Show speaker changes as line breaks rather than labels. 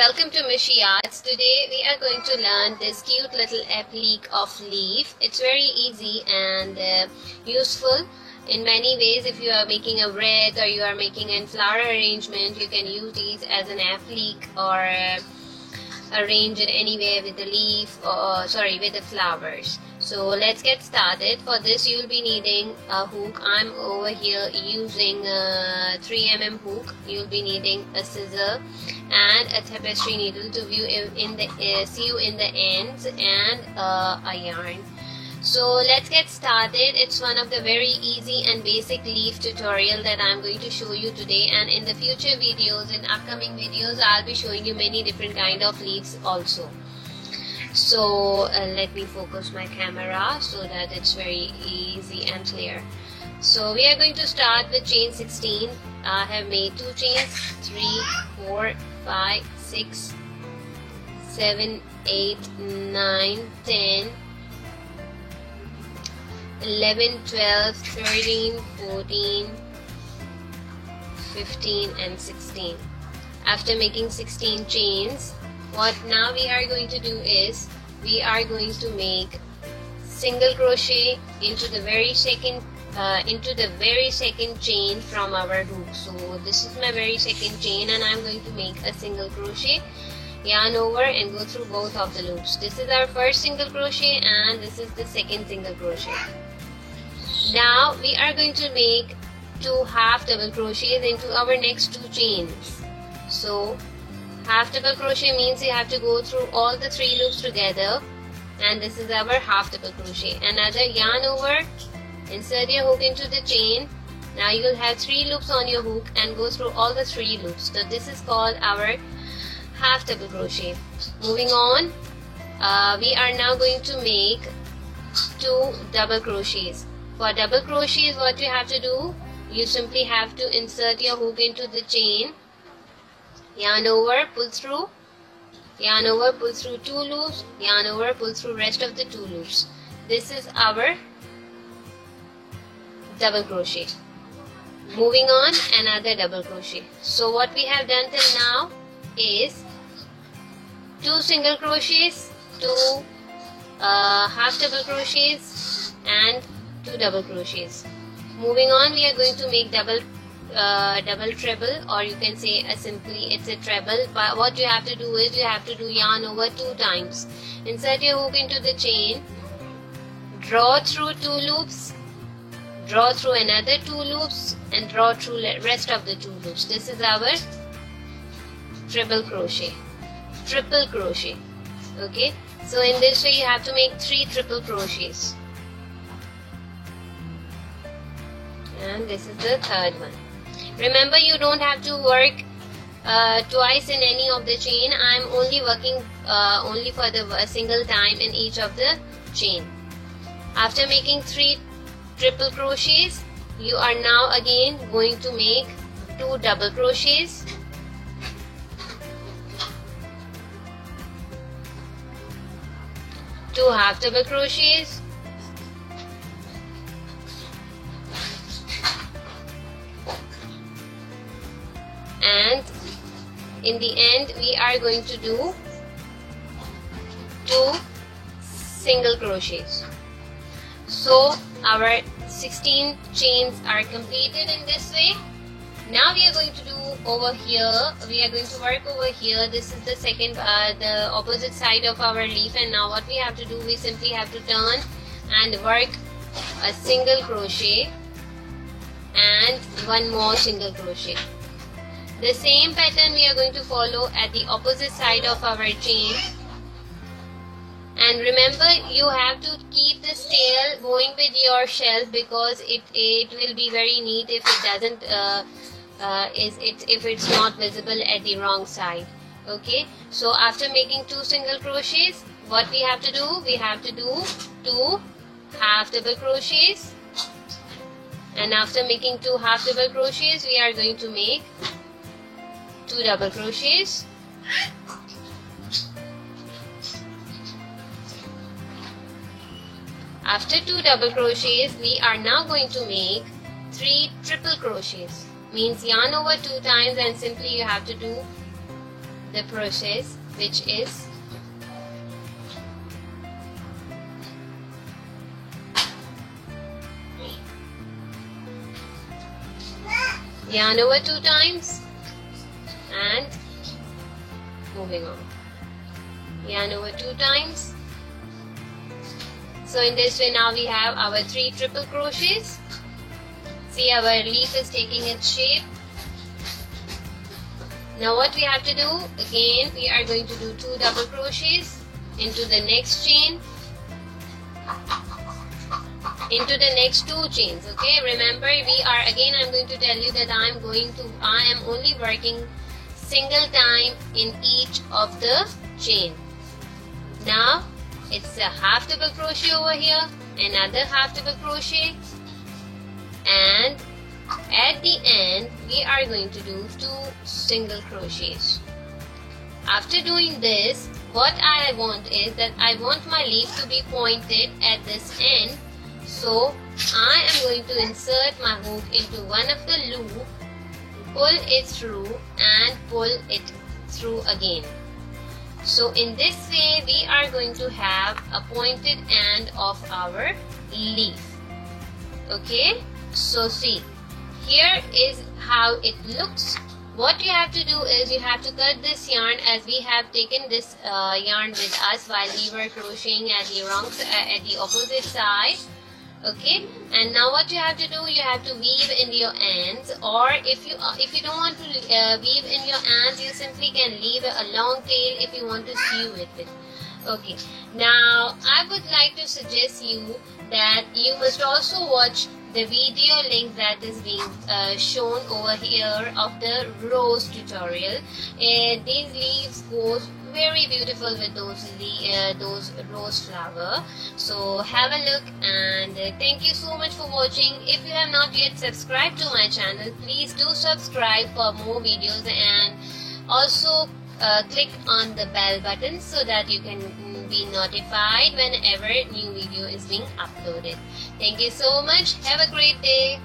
welcome to Mishi Arts. Today we are going to learn this cute little applique of leaf. It's very easy and useful in many ways. If you are making a wreath or you are making a flower arrangement, you can use these as an applique or arrange it anywhere with the leaf or with the flowers. So let's get started. For this you will be needing a hook. I'm over here using a 3mm hook. You'll be needing a scissor and a tapestry needle to sew in the ends, and a yarn. So let's get started. It's one of the very easy and basic leaf tutorial that I'm going to show you today, and in the future videos, in upcoming videos, I'll be showing you many different kind of leaves also. So let me focus my camera so that it's very easy and clear. So we are going to start with chain 16. I have made 2 chains, 3, 4, 5, 6, 7, 8, 9, 10, 11, 12, 13, 14, 15 and 16. After making 16 chains, what now we are going to do is we are going to make single crochet into the very second chain from our hook. So this is my very second chain and I'm going to make a single crochet, yarn over and go through both of the loops. This is our first single crochet and this is the second single crochet. Now we are going to make 2 half double crochets into our next 2 chains. So half double crochet means you have to go through all the 3 loops together, and this is our half double crochet. Another yarn over, insert your hook into the chain. Now you will have 3 loops on your hook and go through all the 3 loops. So this is called our half double crochet. Moving on, we are now going to make 2 double crochets. For double crochets, what you have to do, you simply have to insert your hook into the chain, yarn over, pull through, yarn over, pull through 2 loops, yarn over, pull through rest of the 2 loops. This is our double crochet. Moving on, another double crochet. So what we have done till now is 2 single crochets, 2 half double crochets and 2 double crochets. Moving on, we are going to make double treble, or you can say simply it's a treble. But what you have to do is you have to do yarn over 2 times. Insert your hook into the chain, draw through 2 loops, draw through another 2 loops and draw through rest of the 2 loops. This is our triple crochet, triple crochet. Okay, so in this way you have to make 3 triple crochets, and this is the third one. Remember, you don't have to work twice in any of the chain. I'm only working only for the single time in each of the chain. After making 3 triple crochets, you are now again going to make 2 double crochets, two half double crochets, and in the end we are going to do 2 single crochets. So our 16 chains are completed in this way. Now we are going to do over here, we are going to work over here. This is the second, the opposite side of our leaf, and now what we have to do, we simply have to turn and work a single crochet and 1 more single crochet. The same pattern we are going to follow at the opposite side of our chain. And remember, you have to keep this tail going with your shelf because it will be very neat if it doesn't if it's not visible at the wrong side. Okay, so after making 2 single crochets, what we have to do, we have to do 2 half double crochets, and after making 2 half double crochets, we are going to make 2 double crochets, after 2 double crochets, we are now going to make 3 triple crochets. Means yarn over 2 times, and simply you have to do the process, which is yarn over 2 times and moving on. Yarn over 2 times. So in this way now we have our 3 triple crochets. See, our leaf is taking its shape. Now what we have to do, again we are going to do 2 double crochets into the next chain, into the next 2 chains. Okay, remember we are, again I'm going to tell you that I am only working single time in each of the chain. Now it's a half double crochet over here, another half double crochet, and at the end we are going to do 2 single crochets. After doing this, what I want is that I want my leaf to be pointed at this end. So I am going to insert my hook into one of the loop, pull it through and pull it through again. So in this way we are going to have a pointed end of our leaf. Okay, so see, here is how it looks. What you have to do is you have to cut this yarn, as we have taken this yarn with us while we were crocheting at the opposite side. Okay, and now what you have to do, you have to weave in your ends, or if you don't want to weave in your ends, you simply can leave a long tail if you want to sew it with. Okay, now I would like to suggest you that you must also watch the video link that is being shown over here of the rose tutorial. These leaves goes very beautiful with those rose flower. So have a look, and thank you so much for watching. If you have not yet subscribed to my channel, please do subscribe for more videos, and also click on the bell button so that you can be notified whenever new video is being uploaded. Thank you so much. Have a great day.